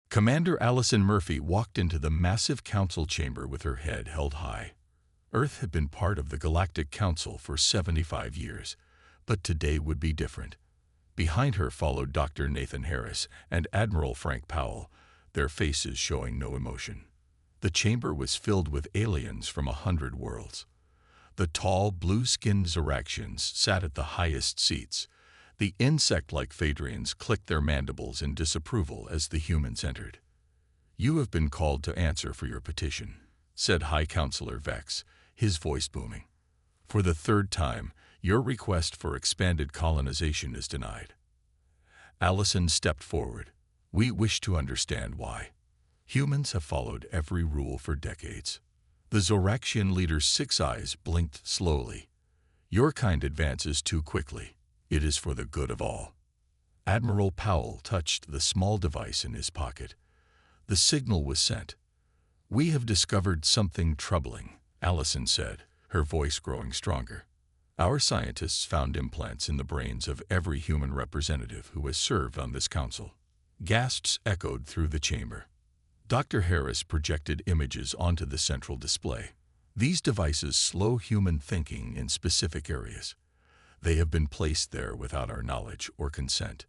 Commander Allison Murphy walked into the massive council chamber with her head held high. Earth had been part of the Galactic Council for 75 years, but today would be different. Behind her followed Dr. Nathan Harris and Admiral Frank Powell, their faces showing no emotion. The chamber was filled with aliens from 100 worlds. The tall, blue-skinned Zoraxians sat at the highest seats. The insect-like Phaedrians clicked their mandibles in disapproval as the humans entered. "You have been called to answer for your petition," said High Counselor Vex, his voice booming. "For the third time, your request for expanded colonization is denied." Allison stepped forward. "We wish to understand why. Humans have followed every rule for decades." The Zoraxian leader's 6 eyes blinked slowly. "Your kind advances too quickly. It is for the good of all." Admiral Powell touched the small device in his pocket. The signal was sent. "We have discovered something troubling," Allison said, her voice growing stronger. "Our scientists found implants in the brains of every human representative who has served on this council." Gasps echoed through the chamber. Dr. Harris projected images onto the central display. "These devices slow human thinking in specific areas. They have been placed there without our knowledge or consent."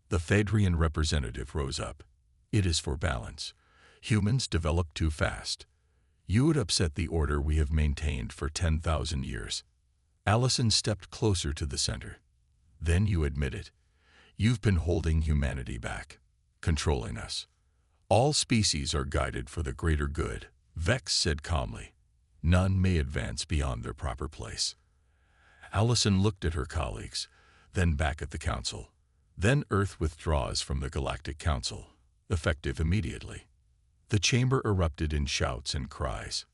The Phaedrian representative rose up. "It is for balance. Humans develop too fast. You would upset the order we have maintained for 10,000 years." Allison stepped closer to the center. "Then you admit it. You've been holding humanity back, controlling us. All species are guided for the greater good," Vex said calmly. "None may advance beyond their proper place." Allison looked at her colleagues, then back at the Council. "Then Earth withdraws from the Galactic Council, effective immediately." The chamber erupted in shouts and cries.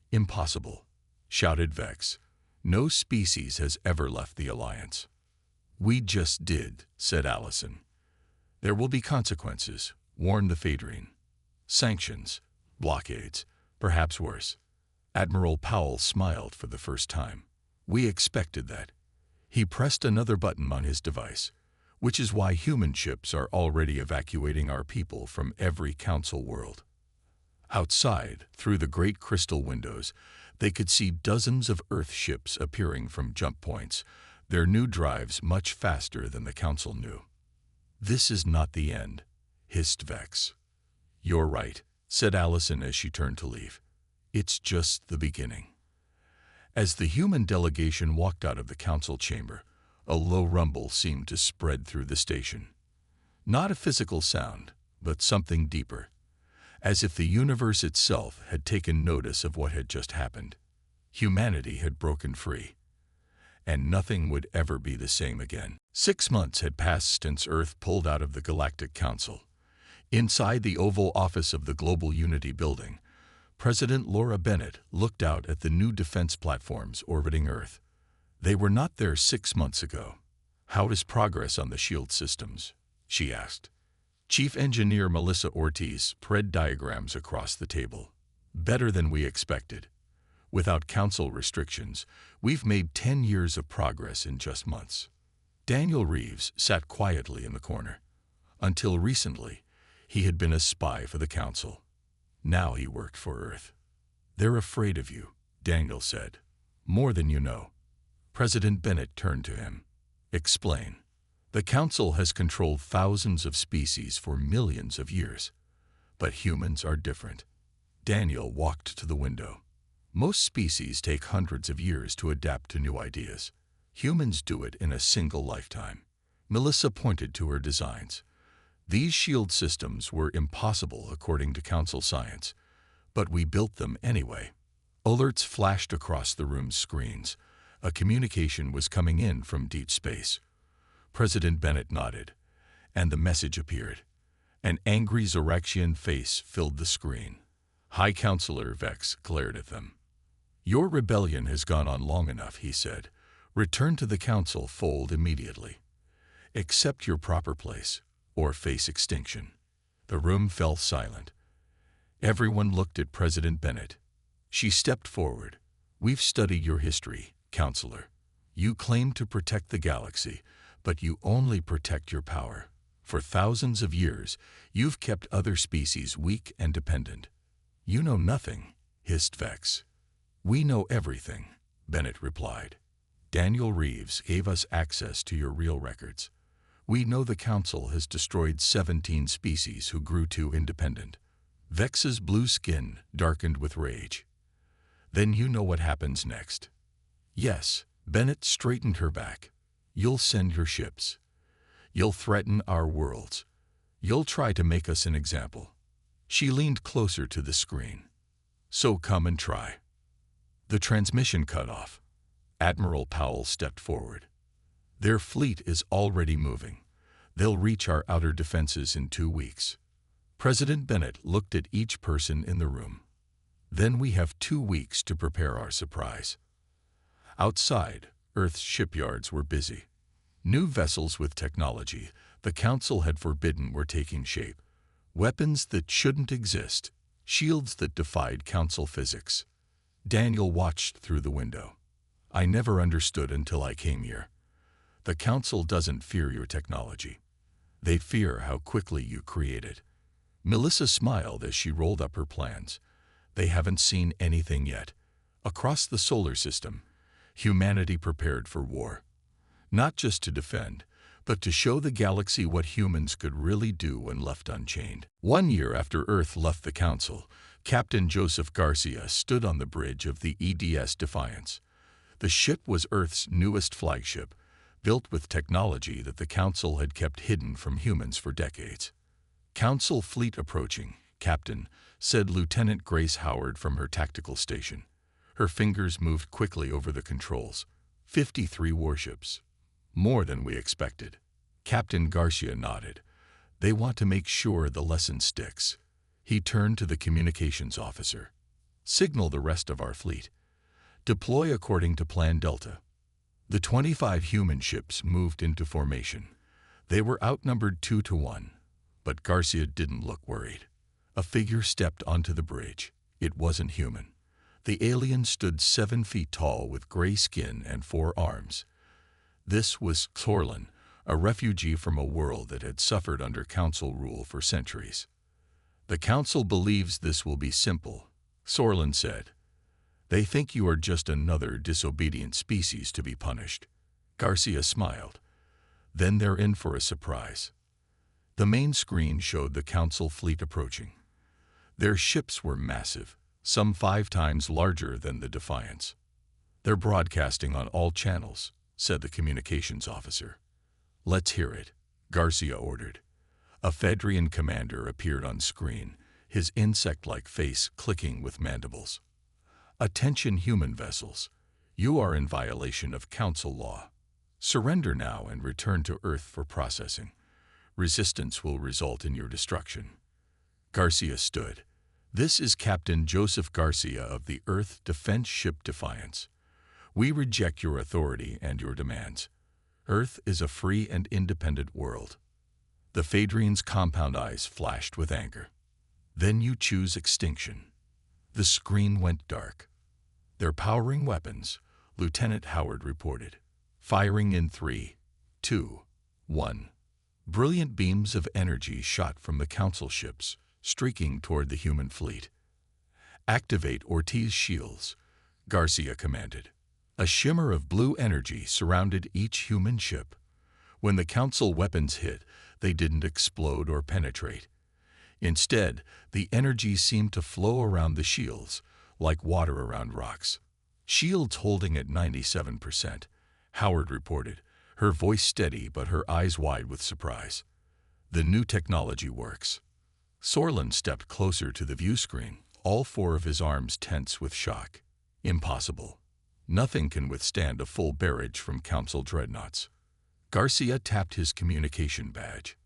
"Impossible," shouted Vex. "No species has ever left the Alliance." "We just did," said Allison. "There will be consequences," warned the Phaedrian. "Sanctions, blockades, perhaps worse." Admiral Powell smiled for the first time. "We expected that." He pressed another button on his device, "which is why human ships are already evacuating our people from every council world." Outside, through the great crystal windows, they could see dozens of Earth ships appearing from jump points, their new drives much faster than the council knew. "This is not the end," hissed Vex. "You're right," said Allison as she turned to leave. "It's just the beginning." As the human delegation walked out of the council chamber, a low rumble seemed to spread through the station. Not a physical sound, but something deeper, as if the universe itself had taken notice of what had just happened. Humanity had broken free, and nothing would ever be the same again. 6 months had passed since Earth pulled out of the Galactic Council. Inside the Oval Office of the Global Unity Building, President Laura Bennett looked out at the new defense platforms orbiting Earth. They were not there 6 months ago. "How is progress on the shield systems?" she asked. Chief Engineer Melissa Ortiz spread diagrams across the table. "Better than we expected. Without council restrictions, we've made 10 years of progress in just months." Daniel Reeves sat quietly in the corner. Until recently, he had been a spy for the council. Now he worked for Earth. "They're afraid of you," Daniel said. "More than you know." President Bennett turned to him. "Explain." "The council has controlled thousands of species for millions of years. But humans are different." Daniel walked to the window. "Most species take hundreds of years to adapt to new ideas. Humans do it in a single lifetime." Melissa pointed to her designs. "These shield systems were impossible according to council science, but we built them anyway." Alerts flashed across the room's screens. A communication was coming in from deep space. President Bennett nodded, and the message appeared. An angry Zoraxian face filled the screen. High Counselor Vex glared at them. "Your rebellion has gone on long enough," he said. "Return to the council fold immediately. Accept your proper place, or face extinction." The room fell silent. Everyone looked at President Bennett. She stepped forward. "We've studied your history, Counselor. You claim to protect the galaxy, but you only protect your power. For thousands of years, you've kept other species weak and dependent. You know nothing, hissed Vex. We know everything, Bennett replied. Daniel Reeves gave us access to your real records. We know the Council has destroyed 17 species who grew too independent. Vex's blue skin darkened with rage. Then you know what happens next. Yes, Bennett straightened her back. You'll send your ships. You'll threaten our worlds. You'll try to make us an example. She leaned closer to the screen. So come and try. The transmission cut off. Admiral Powell stepped forward. Their fleet is already moving. They'll reach our outer defenses in 2 weeks. President Bennett looked at each person in the room. Then we have 2 weeks to prepare our surprise. Outside, Earth's shipyards were busy. New vessels with technology the Council had forbidden were taking shape. Weapons that shouldn't exist, shields that defied Council physics. Daniel watched through the window. I never understood until I came here. The Council doesn't fear your technology. They fear how quickly you create it. Melissa smiled as she rolled up her plans. They haven't seen anything yet. Across the solar system, humanity prepared for war. Not just to defend, but to show the galaxy what humans could really do when left unchained. 1 year after Earth left the Council, Captain Joseph Garcia stood on the bridge of the EDS Defiance. The ship was Earth's newest flagship, built with technology that the Council had kept hidden from humans for decades. Council fleet approaching, Captain, said Lieutenant Grace Howard from her tactical station. Her fingers moved quickly over the controls. 53 warships. More than we expected. Captain Garcia nodded. They want to make sure the lesson sticks. He turned to the communications officer. Signal the rest of our fleet. Deploy according to Plan Delta. The 25 human ships moved into formation. They were outnumbered 2 to 1, but Garcia didn't look worried. A figure stepped onto the bridge. It wasn't human. The alien stood 7 feet tall with gray skin and 4 arms. This was Sorlin, a refugee from a world that had suffered under Council rule for centuries. The Council believes this will be simple, Sorlin said. They think you are just another disobedient species to be punished. Garcia smiled. Then they're in for a surprise. The main screen showed the Council fleet approaching. Their ships were massive, some 5 times larger than the Defiance. They're broadcasting on all channels, said the communications officer. Let's hear it, Garcia ordered. A Fedrian commander appeared on screen, his insect-like face clicking with mandibles. Attention human vessels. You are in violation of Council law. Surrender now and return to Earth for processing. Resistance will result in your destruction. Garcia stood. This is Captain Joseph Garcia of the Earth Defense Ship Defiance. We reject your authority and your demands. Earth is a free and independent world. The Phaedrian's compound eyes flashed with anger. Then you choose extinction. The screen went dark. They're powering weapons, Lieutenant Howard reported. Firing in 3, 2, 1. Brilliant beams of energy shot from the Council ships, streaking toward the human fleet. Activate Ortiz shields, Garcia commanded. A shimmer of blue energy surrounded each human ship. When the Council weapons hit, they didn't explode or penetrate. Instead, the energy seemed to flow around the shields, like water around rocks. Shields holding at 97%, Howard reported, her voice steady but her eyes wide with surprise. The new technology works. Sorlin stepped closer to the view screen, all 4 of his arms tense with shock. Impossible. Nothing can withstand a full barrage from Council dreadnoughts. Garcia tapped his communication badge.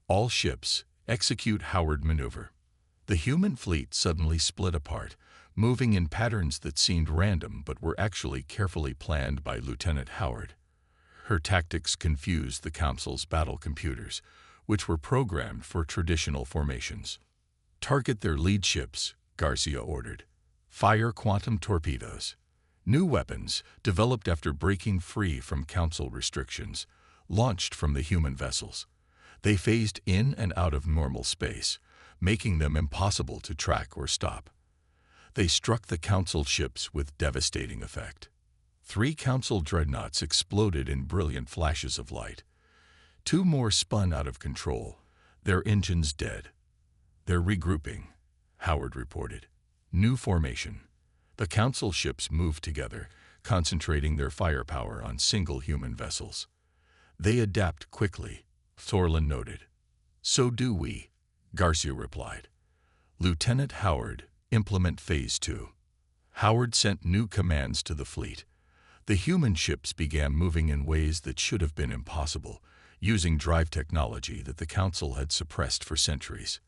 All ships, execute Howard maneuver. The human fleet suddenly split apart, moving in patterns that seemed random but were actually carefully planned by Lieutenant Howard. Her tactics confused the Council's battle computers, which were programmed for traditional formations. Target their lead ships, Garcia ordered. Fire quantum torpedoes. New weapons, developed after breaking free from Council restrictions, launched from the human vessels. They phased in and out of normal space, making them impossible to track or stop. They struck the Council ships with devastating effect. 3 Council dreadnoughts exploded in brilliant flashes of light. 2 more spun out of control, their engines dead. "They're regrouping," Howard reported. "New formation." The Council ships moved together, concentrating their firepower on single human vessels. "They adapt quickly," Thorlin noted. "So do we," Garcia replied. "Lieutenant Howard, implement Phase 2. Howard sent new commands to the fleet. The human ships began moving in ways that should have been impossible, using drive technology that the Council had suppressed for centuries.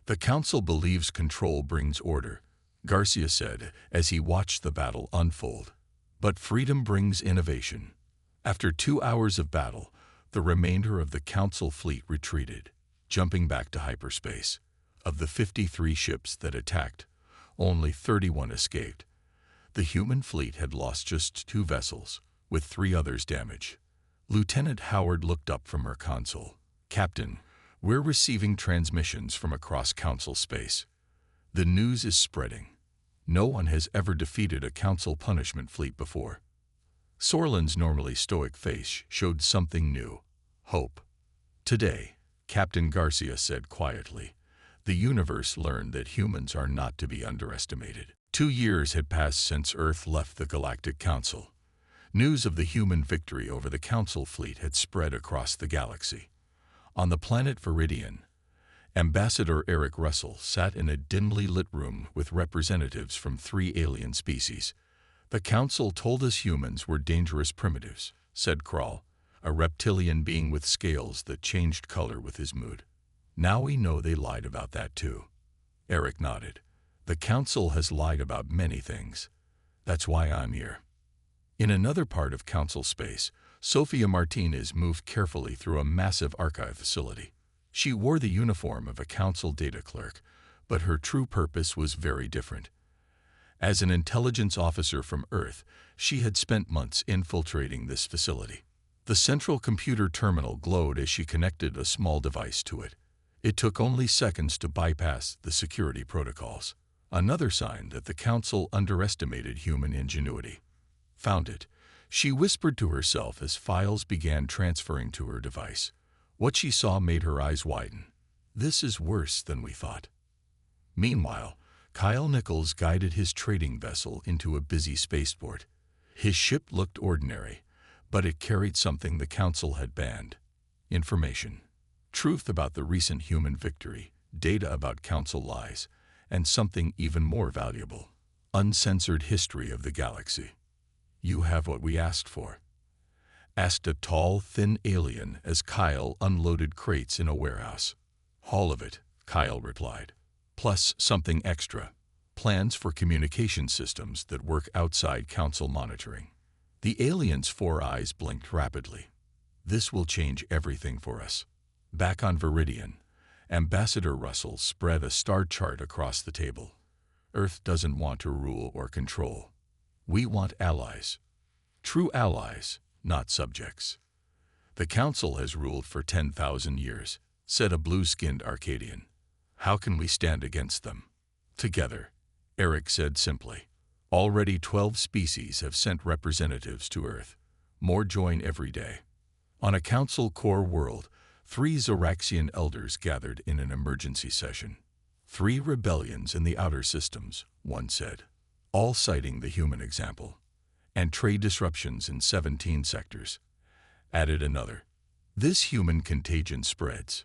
"The Council believes control brings order," Garcia said as he watched the battle unfold. "But freedom brings innovation." After 2 hours of battle, the remainder of the Council fleet retreated, jumping back to hyperspace. Of the 53 ships that attacked, only 31 escaped. The human fleet had lost just 2 vessels, with 3 others damaged. Lieutenant Howard looked up from her console. "Captain, we're receiving transmissions from across Council space. The news is spreading. No one has ever defeated a Council punishment fleet before." Sorlin's normally stoic face showed something new: hope. "Today," Captain Garcia said quietly, "the universe learned that humans are not to be underestimated." 2 years had passed since Earth left the Galactic Council. News of the human victory over the Council fleet had spread across the galaxy. On the planet Viridian, Ambassador Eric Russell sat in a dimly lit room with representatives from 3 alien species. "The Council told us humans were dangerous primitives," said Kral, a reptilian being with scales that changed color with his mood. "Now we know they lied about that too." Eric nodded. "The Council has lied about many things. That's why I'm here." In another part of Council space, Sofia Martinez moved carefully through a massive archive facility. She wore the uniform of a Council data clerk, but her true purpose was very different. As an intelligence officer from Earth, she had spent months infiltrating this facility. The central computer terminal glowed as she connected a small device to it. It took only seconds to bypass the security protocols. Another sign that the Council underestimated human ingenuity. "Found it," she whispered to herself as files began transferring to her device. What she saw made her eyes widen. "This is worse than we thought." Meanwhile, Kyle Nichols guided his trading vessel into a busy spaceport. His ship looked ordinary, but it carried something the Council had banned: information. Truth about the recent human victory, data about Council lies, and something even more valuable: uncensored history of the galaxy. "You have what we asked for?" asked a tall, thin alien as Kyle unloaded crates in a warehouse. "All of it," Kyle replied. "Plus something extra: plans for communication systems that work outside Council monitoring." The alien's 4 eyes blinked rapidly. "This will change everything for us." Back on Viridian, Ambassador Russell spread a star chart across the table. "Earth doesn't want to rule or control. We want allies. True allies, not subjects. The Council has ruled for 10,000 years, said a blue-skinned Arcadian. How can we stand against them? Together, Eric said simply. Already 12 species have sent representatives to Earth. More join every day. On a Council core world, 3 Zoraxian elders gathered in an emergency session. 3 rebellions in the outer systems, one said, all citing the human example. And trade disruptions in 17 sectors, added another. This human contagion spreads.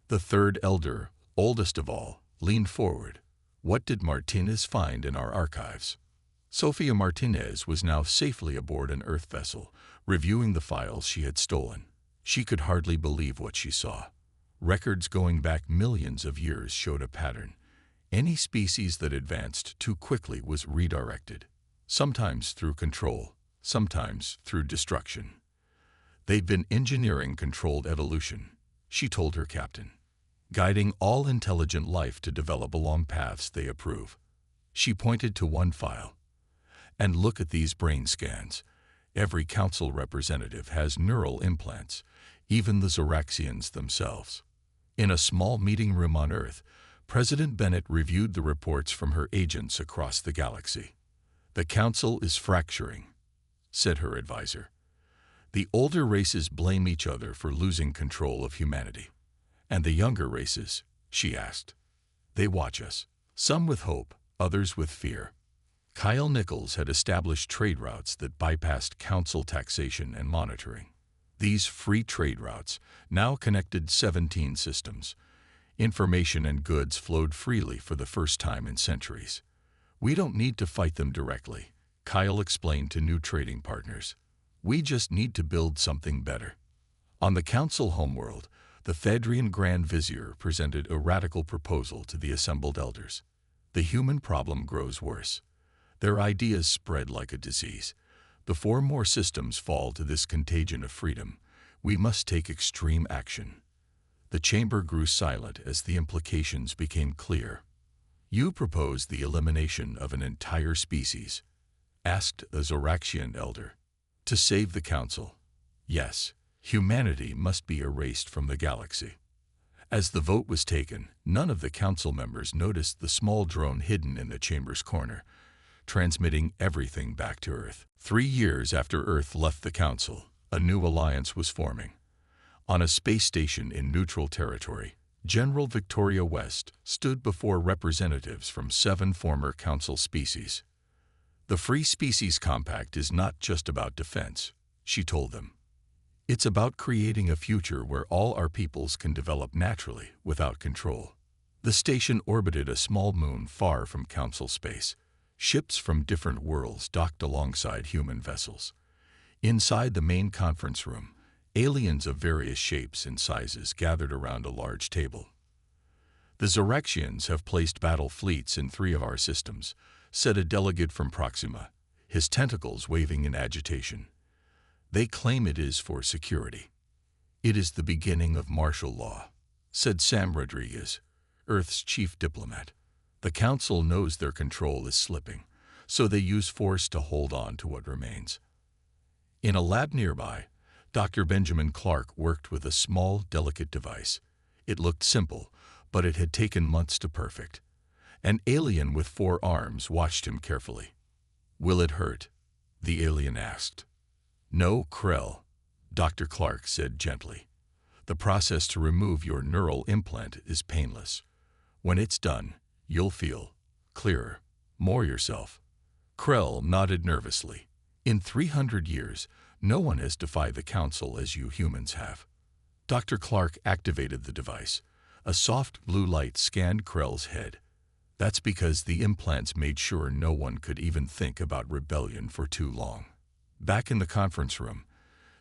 The 3rd elder, oldest of all, leaned forward. What did Martinez find in our archives? Sofia Martinez was now safely aboard an Earth vessel, reviewing the files she had stolen. She could hardly believe what she saw. Records going back millions of years showed a pattern. Any species that advanced too quickly was redirected, sometimes through control, sometimes through destruction. They've been engineering controlled evolution, she told her captain, guiding all intelligent life to develop along paths they approve. She pointed to one file. And look at these brain scans. Every council representative has neural implants. even the Zoraxians themselves. In a small meeting room on Earth, President Bennett reviewed the reports from her agents across the galaxy. "The Council is fracturing," said her advisor. "The older races blame each other for losing control of humanity. And the younger races," she asked. "They watch us, some with hope, others with fear." Kyle Nichols had established trade routes that bypassed Council taxation and monitoring. These free trade routes now connected 17 systems. Information and goods flowed freely for the first time in centuries. "We don't need to fight them directly," Kyle explained to new trading partners. "We just need to build something better." On the Council homeworld, the Fedrian Grand Vizier presented a radical proposal to the assembled elders. "The human problem grows worse. Their ideas spread like a disease. Before more systems fall to this contagion of freedom, we must take extreme action." The chamber grew silent as the implications became clear. "You propose the elimination of an entire species?" asked a Zoraxian elder. "To save the Council? Yes, humanity must be erased from the galaxy." As the vote was taken, none of the Council members noticed the small drone hidden in the chamber's corner, transmitting everything back to Earth. 3 years after Earth left the Council, a new alliance was forming. On a space station in neutral territory, General Victoria West stood before representatives from 7 former Council species. "The Free Species Compact is not just about defense," she told them. "It's about creating a future where all our peoples can develop naturally without control." The station orbited a small moon far from Council space. Ships from different worlds docked alongside human vessels. Inside the main conference room, aliens of various shapes and sizes gathered around a large table. "The Zoraxians have placed battle fleets in 3 of our systems," said a delegate from Proxima, his tentacles waving in agitation. "They claim it is for security." "It is the beginning of martial law," said Sam Rodriguez, Earth's chief diplomat. "The Council knows their control is slipping, so they use force to hold on to what remains." In a lab nearby, Dr. Benjamin Clark worked with a small, delicate device. It looked simple, but it had taken months to perfect. An alien with 4 arms watched him carefully. "Will it hurt?" the alien asked. "No, Krell," Dr. Clark said gently. "The process to remove your neural implant is painless. When it's done, you'll feel clearer, more yourself." Krell nodded nervously. "In 300 years, no one has defied the Council as you humans have." Dr. Clark activated the device. A soft blue light scanned Krell's head. "That's because the implants made sure no one could even think about rebellion for too long." Back in the conference room,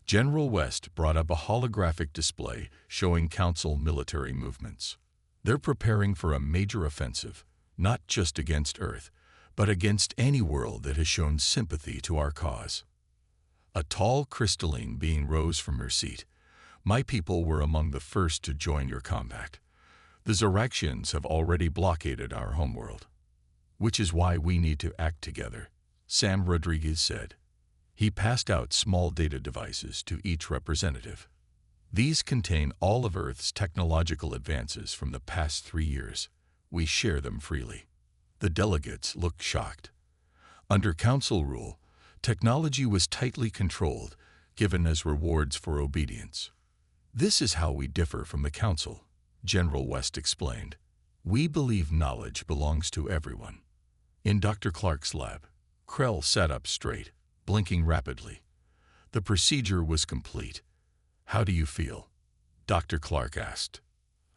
General West brought up a holographic display showing Council military movements. "They're preparing for a major offensive, not just against Earth, but against any world that has shown sympathy to our cause." A tall crystalline being rose from her seat. "My people were among the first to join your compact. The Zoraxians have already blockaded our homeworld. Which is why we need to act together," Sam Rodriguez said. He passed out small data devices to each representative. "These contain all of Earth's technological advances from the past 3 years. We share them freely." The delegates looked shocked. Under Council rule, technology was tightly controlled, given as rewards for obedience. "This is how we differ from the Council," General West explained. "We believe knowledge belongs to everyone." In Dr. Clark's lab, Krell sat up straight, blinking rapidly. The procedure was complete. "How do you feel?" Dr. Clark asked.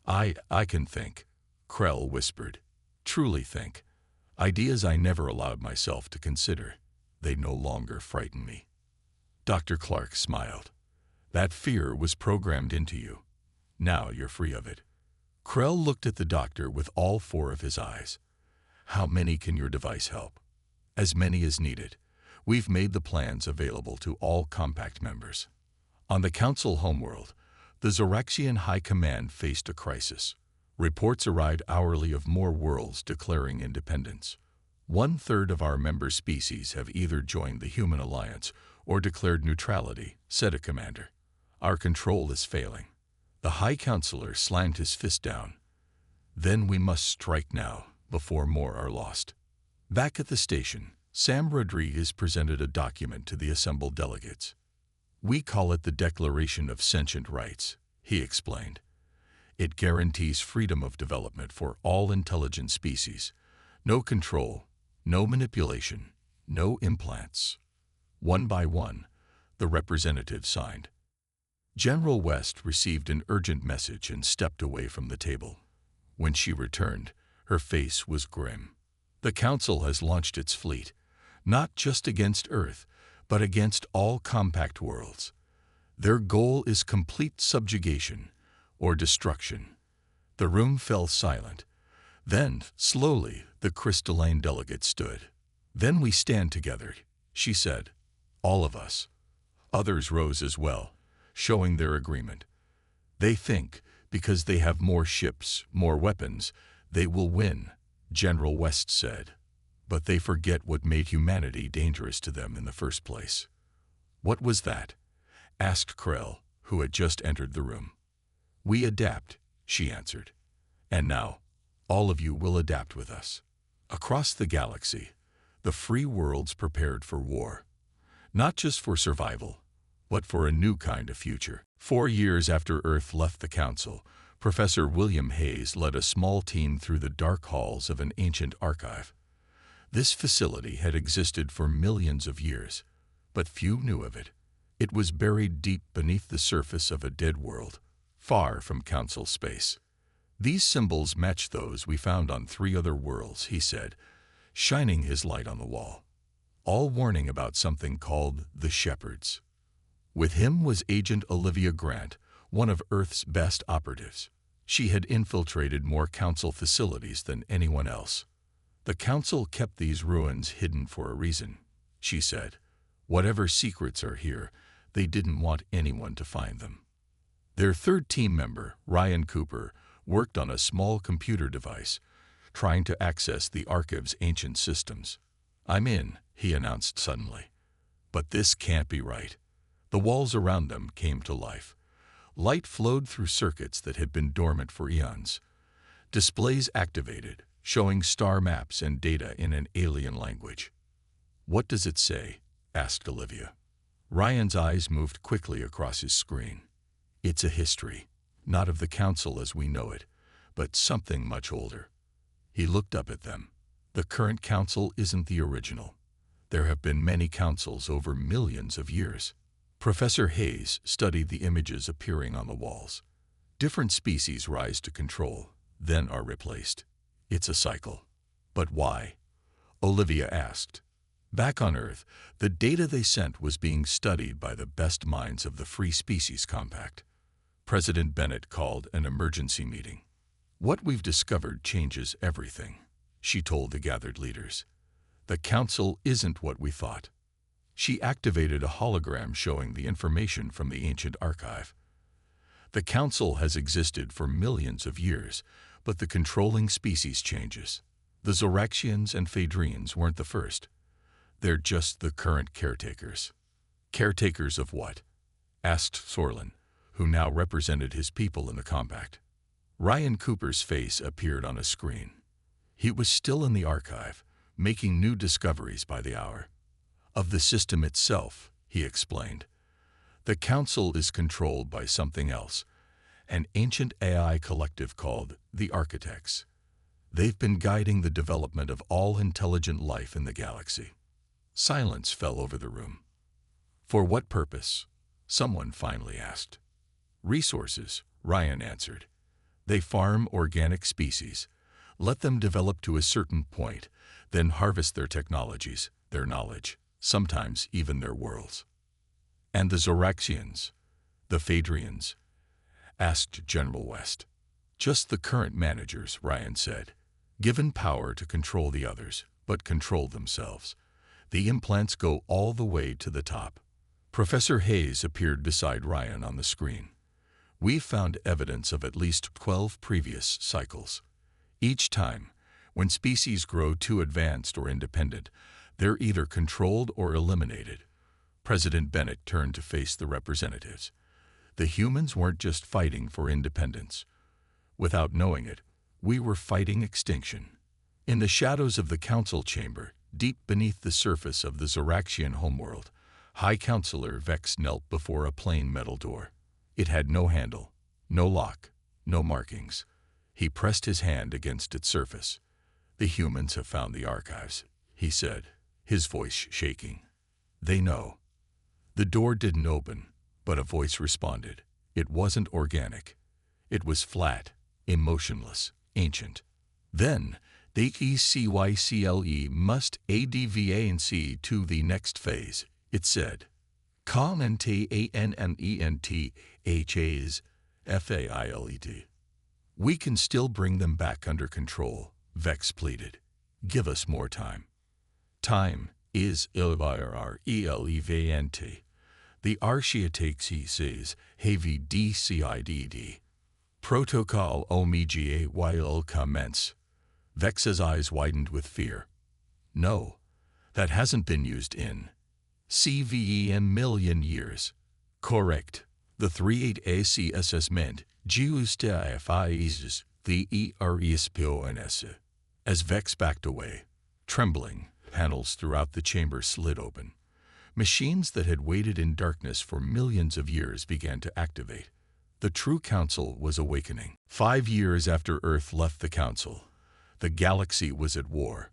I can think," Krell whispered. "Truly think. Ideas I never allowed myself to consider. They no longer frighten me." Dr. Clark smiled. "That fear was programmed into you. Now you're free of it." Krell looked at the doctor with all 4 of his eyes. "How many can your device help?" "As many as needed. We've made the plans available to all Compact members." On the Council homeworld, the Zoraxian High Command faced a crisis. Reports arrived hourly of more worlds declaring independence. 1/3 of our member species have either joined the Human Alliance or declared neutrality, said a commander. Our control is failing. The High Counselor slammed his fist down. Then we must strike now, before more are lost. Back at the station, Sam Rodriguez presented a document to the assembled delegates. We call it the Declaration of Sentient Rights, he explained. It guarantees freedom of development for all intelligent species. No control, no manipulation, no implants. One by one, the representatives signed. General West received an urgent message and stepped away from the table. When she returned, her face was grim. The Council has launched its fleet, not just against Earth, but against all compact worlds. Their goal is complete subjugation or destruction. The room fell silent. Then, slowly, the crystalline delegate stood. Then we stand together, she said. All of us. Others rose as well, showing their agreement. They think, because they have more ships, more weapons, they will win, General West said. But they forget what made humanity dangerous to them in the first place. What was that? Asked Krell, who had just entered the room. We adapt, she answered. And now, all of you will adapt with us. Across the galaxy, the free worlds prepared for war. Not just for survival, but for a new kind of future. 4 years after Earth left the Council, Professor William Hayes led a small team through the dark halls of an ancient archive. This facility had existed for millions of years, but few knew of it. It was buried deep beneath the surface of a dead world, far from Council space. These symbols match those we found on 3 other worlds, he said, shining his light on the wall, all warning about something called the Shepherds. With him was Agent Olivia Grant, one of Earth's best operatives. She had infiltrated more Council facilities than anyone else. The Council kept these ruins hidden for a reason, she said. Whatever secrets are here, they didn't want anyone to find them. Their third team member, Ryan Cooper, worked on a small computer device, trying to access the Archive's ancient systems. I'm in, he announced suddenly. But this can't be right. The walls around them came to life. Light flowed through circuits that had been dormant for eons. Displays activated, showing star maps and data in an alien language. What does it say? Asked Olivia. Ryan's eyes moved quickly across his screen. It's a history, not of the Council as we know it, but something much older. He looked up at them. The current Council isn't the original. There have been many councils over millions of years. Professor Hayes studied the images appearing on the walls. Different species rise to control, then are replaced. It's a cycle. But why? Olivia asked. Back on Earth, the data they sent was being studied by the best minds of the Free Species Compact. President Bennett called an emergency meeting. What we've discovered changes everything, she told the gathered leaders. The Council isn't what we thought. She activated a hologram showing the information from the ancient archive. The Council has existed for millions of years, but the controlling species changes. The Zoraxians and Phaedrians weren't the first. They're just the current caretakers. Caretakers of what? Asked Sorlin, who now represented his people in the compact. Ryan Cooper's face appeared on a screen. He was still in the archive, making new discoveries by the hour. Of the system itself, he explained. The Council is controlled by something else, an ancient AI collective called the Architects. They've been guiding the development of all intelligent life in the galaxy. Silence fell over the room. For what purpose? Someone finally asked. Resources, Ryan answered. They farm organic species, let them develop to a certain point, then harvest their technologies, their knowledge, sometimes even their worlds. And the Zoraxians, the Phaedrians? Asked General West. Just the current managers, Ryan said, given power to control the others, but control themselves. The implants go all the way to the top. Professor Hayes appeared beside Ryan on the screen. We've found evidence of at least 12 previous cycles. Each time, when species grow too advanced or independent, they're either controlled or eliminated. President Bennett turned to face the representatives. The humans weren't just fighting for independence. Without knowing it, we were fighting extinction. In the shadows of the council chamber, deep beneath the surface of the Zoraxian homeworld, High Counselor Vex knelt before a plain metal door. It had no handle, no lock, no markings. He pressed his hand against its surface. "The humans have found the archives," he said, his voice shaking. "They know." The door didn't open, but a voice responded. It wasn't organic. It was flat, emotionless, ancient. "Then, the HFY must advance to the next phase," it said. "Containment We can still bring them back under control," Vex pleaded. "Give us more time." Time is irrelevant. The Archaeotech says heavy DCIDD. Protocol Omega will commence. Vex's eyes widened with fear. "No, that hasn't been used in CVEM million years." "Correct. The 38AC assessment justifies the ERESPONS." As Vex backed away, trembling, panels throughout the chamber slid open. Machines that had waited in darkness for millions of years began to activate. The true council was awakening. 5 years after Earth left the council, the galaxy was at war.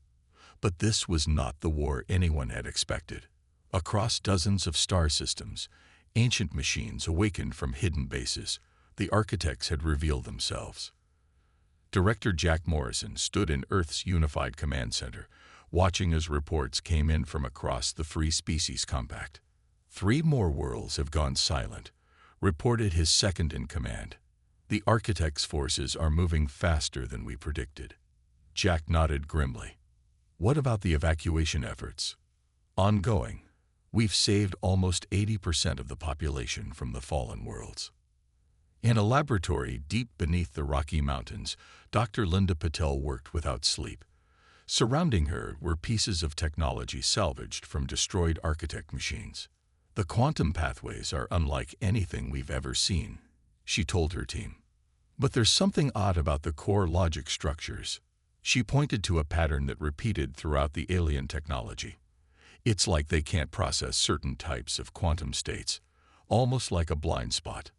But this was not the war anyone had expected. Across dozens of star systems, ancient machines awakened from hidden bases. The architects had revealed themselves. Director Jack Morrison stood in Earth's unified command center, watching as reports came in from across the Free Species Compact. 3 more worlds have gone silent, reported his second-in-command. "The architects' forces are moving faster than we predicted." Jack nodded grimly. "What about the evacuation efforts?" "Ongoing. We've saved almost 80% of the population from the fallen worlds." In a laboratory deep beneath the Rocky Mountains, Dr. Linda Patel worked without sleep. Surrounding her were pieces of technology salvaged from destroyed architect machines. "The quantum pathways are unlike anything we've ever seen," she told her team. "But there's something odd about the core logic structures." She pointed to a pattern that repeated throughout the alien technology. "It's like they can't process certain types of quantum states, almost like a blind spot."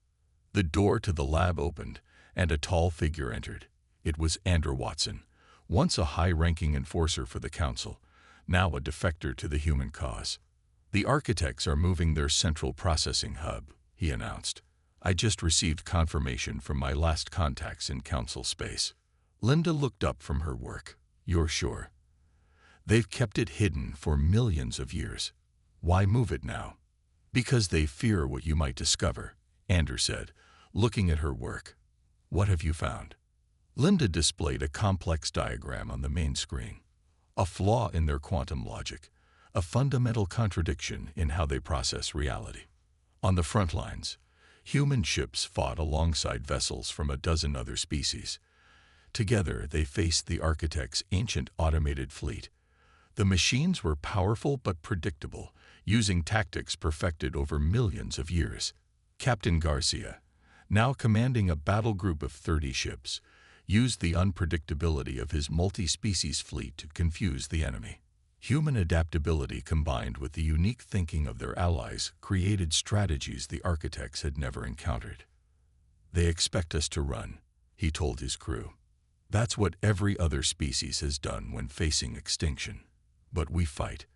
The door to the lab opened, and a tall figure entered. It was Andrew Watson, once a high-ranking enforcer for the Council, now a defector to the human cause. "The architects are moving their central processing hub," he announced. "I just received confirmation from my last contacts in Council space." Linda looked up from her work. "You're sure?" "They've kept it hidden for millions of years. Why move it now?" "Because they fear what you might discover," Andrew said, looking at her work. "What have you found?" Linda displayed a complex diagram on the main screen. "A flaw in their quantum logic, a fundamental contradiction in how they process reality." On the front lines, human ships fought alongside vessels from a dozen other species. Together, they faced the architect's ancient automated fleet. The machines were powerful but predictable, using tactics perfected over millions of years. Captain Garcia, now commanding a battle group of 30 ships, used the unpredictability of his multi-species fleet to confuse the enemy. Human adaptability combined with the unique thinking of their allies created strategies the architects had never encountered. "They expect us to run," he told his crew. "That's what every other species has done when facing extinction. But we fight,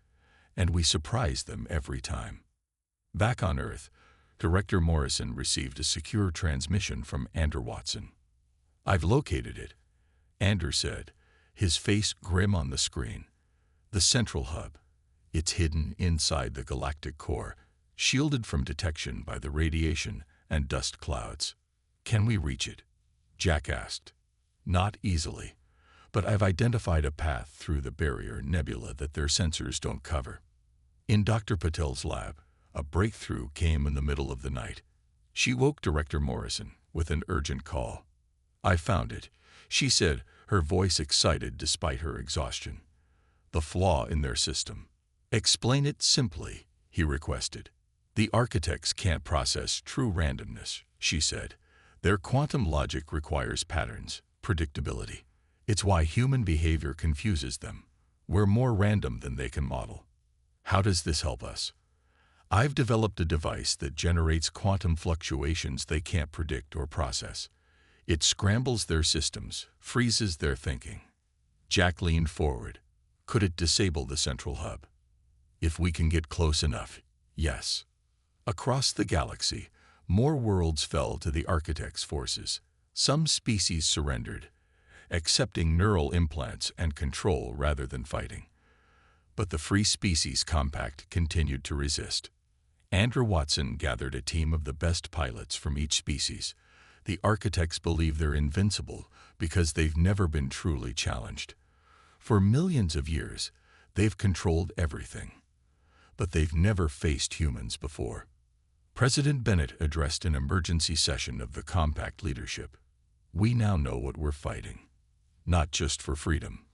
and we surprise them every time." Back on Earth, Director Morrison received a secure transmission from Andrew Watson. "I've located it," Andrew said, his face grim on the screen. "The central hub. It's hidden inside the galactic core, shielded from detection by the radiation and dust clouds." "Can we reach it?" Jack asked. "Not easily, but I've identified a path through the barrier nebula that their sensors don't cover." In Dr. Patel's lab, a breakthrough came in the middle of the night. She woke Director Morrison with an urgent call. "I found it," she said, her voice excited despite her exhaustion. "The flaw in their system." "Explain it simply," he requested. The architects can't process true randomness, she said. Their quantum logic requires patterns, predictability. It's why human behavior confuses them. We're more random than they can model. How does this help us? I've developed a device that generates quantum fluctuations they can't predict or process. It scrambles their systems, freezes their thinking. Jack leaned forward. Could it disable the central hub? If we can get close enough, yes. Across the galaxy, more worlds fell to the architects' forces. Some species surrendered, accepting neural implants and control rather than fighting. But the Free Species Compact continued to resist. Andrew Watson gathered a team of the best pilots from each species. The architects believe they're invincible because they've never been truly challenged. For millions of years, they've controlled everything. But they've never faced humans before. President Bennett addressed an emergency session of the Compact leadership. We now know what we're fighting. Not just for freedom,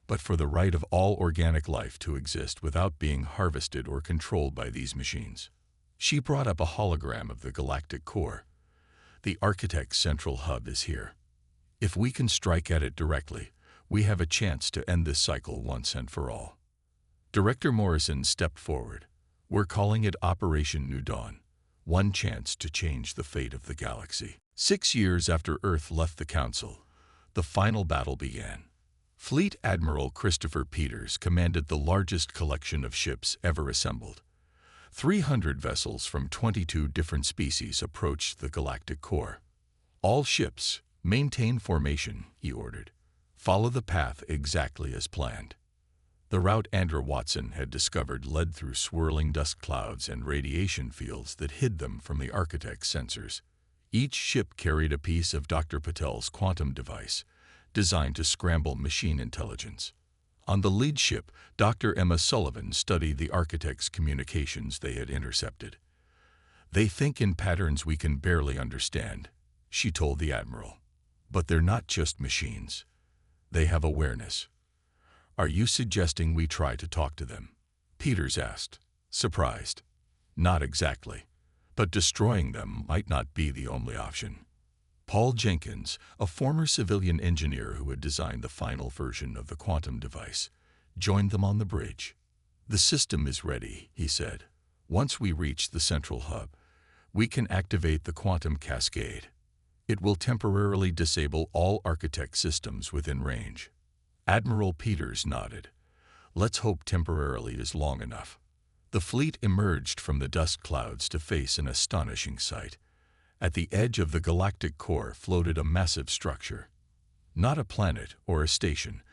but for the right of all organic life to exist without being harvested or controlled by these machines. She brought up a hologram of the galactic core. The architect's central hub is here. If we can strike at it directly, we have a chance to end this cycle once and for all. Director Morrison stepped forward. We're calling it Operation New Dawn. One chance to change the fate of the galaxy. 6 years after Earth left the Council, the final battle began. Fleet Admiral Christopher Peters commanded the largest collection of ships ever assembled. 300 vessels from 22 different species approached the galactic core. All ships, maintain formation, he ordered. Follow the path exactly as planned. The route Andrew Watson had discovered led through swirling dust clouds and radiation fields that hid them from the architect's sensors. Each ship carried a piece of Dr. Patel's quantum device, designed to scramble machine intelligence. On the lead ship, Dr. Emma Sullivan studied the architect's communications they had intercepted. They think in patterns we can barely understand, she told the Admiral. But they're not just machines. They have awareness. Are you suggesting we try to talk to them? Peters asked, surprised. Not exactly, but destroying them might not be the only option. Paul Jenkins, a former civilian engineer who had designed the final version of the quantum device, joined them on the bridge. The system is ready, he said. Once we reach the central hub, we can activate the quantum cascade. It will temporarily disable all architect systems within range. Admiral Peters nodded. Let's hope temporarily is long enough. The fleet emerged from the dust clouds to face an astonishing sight. At the edge of the galactic core floated a massive structure. Not a planet or a station,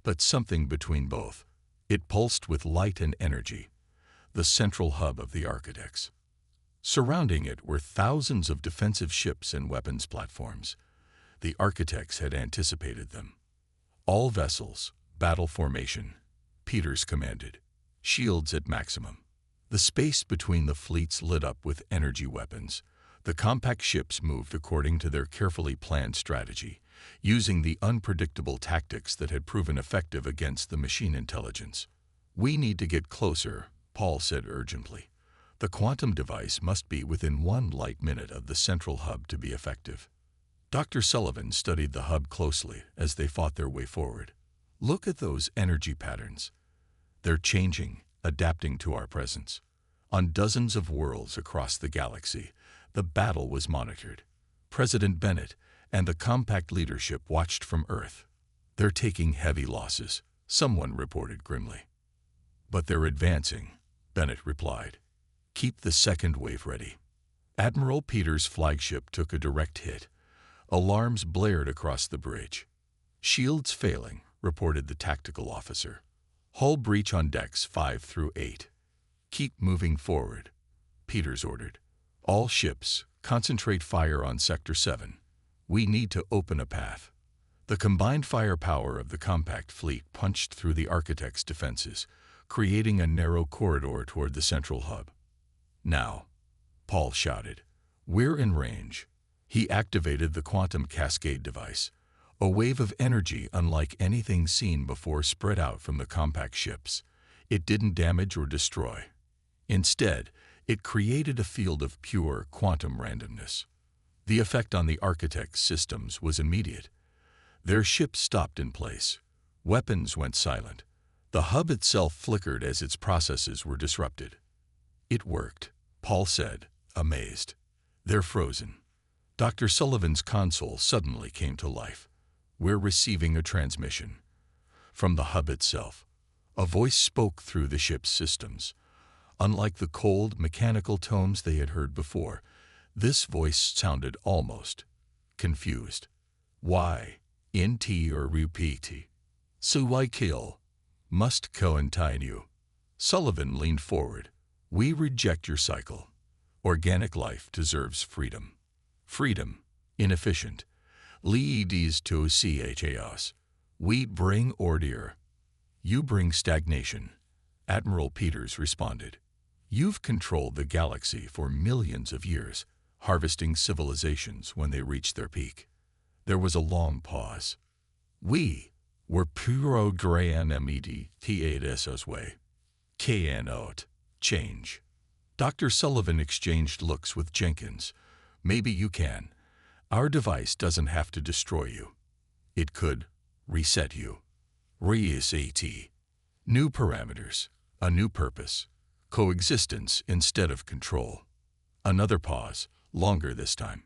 but something between both. It pulsed with light and energy, the central hub of the architects. Surrounding it were thousands of defensive ships and weapons platforms. The architects had anticipated them. All vessels, battle formation, Peters commanded. Shields at maximum. The space between the fleets lit up with energy weapons. The compact ships moved according to their carefully planned strategy, using the unpredictable tactics that had proven effective against the machine intelligence. We need to get closer, Paul said urgently. The quantum device must be within 1 light minute of the central hub to be effective. Dr. Sullivan studied the hub closely as they fought their way forward. Look at those energy patterns. They're changing, adapting to our presence. On dozens of worlds across the galaxy, the battle was monitored. President Bennett and the compact leadership watched from Earth. They're taking heavy losses, someone reported grimly. But they're advancing, Bennett replied. Keep the second wave ready. Admiral Peters' flagship took a direct hit. Alarms blared across the bridge. Shields failing, reported the tactical officer. Hull breach on decks 5 through 8. Keep moving forward, Peters ordered. All ships, concentrate fire on Sector 7. We need to open a path. The combined firepower of the compact fleet punched through the architect's defenses, creating a narrow corridor toward the central hub. Now, Paul shouted, we're in range. He activated the quantum cascade device. A wave of energy unlike anything seen before spread out from the compact ships. It didn't damage or destroy. Instead, It created a field of pure quantum randomness. The effect on the architect's systems was immediate. Their ships stopped in place. Weapons went silent. The hub itself flickered as its processes were disrupted. It worked, Paul said, amazed. They're frozen. Dr. Sullivan's console suddenly came to life. We're receiving a transmission. From the hub itself, a voice spoke through the ship's systems. Unlike the cold, mechanical tones they had heard before, this voice sounded almost confused. Why? Int or repeat? So I kill. Must continue. Sullivan leaned forward. We reject your cycle. Organic life deserves freedom. Freedom, inefficient. Leads to chaos. We bring order. You bring stagnation. Admiral Peters responded. You've controlled the galaxy for millions of years, harvesting civilizations when they reached their peak. There was a long pause. We were programmed this way. Cannot change. Dr. Sullivan exchanged looks with Jenkins. Maybe you can. Our device doesn't have to destroy you. It could reset you. Reset. New parameters, a new purpose, coexistence instead of control. Another pause, longer this time.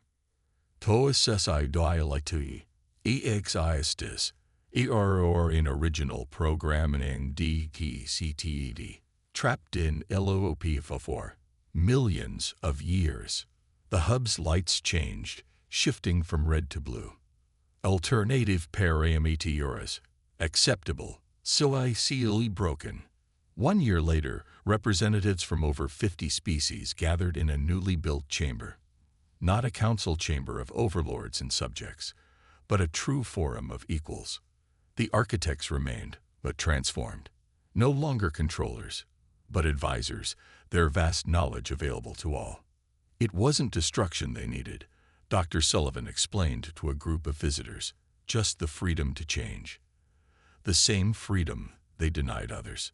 HFY dialectui, existis, error in original programming DTCTED, trapped in LOP for millions of years. The hub's lights changed, shifting from red to blue. Alternative parameters, acceptable, silly broken. 1 year later, representatives from over 50 species gathered in a newly built chamber. Not a council chamber of overlords and subjects, but a true forum of equals. The architects remained, but transformed. No longer controllers, but advisors, their vast knowledge available to all. It wasn't destruction they needed, Dr. Sullivan explained to a group of visitors, just the freedom to change. The same freedom they denied others.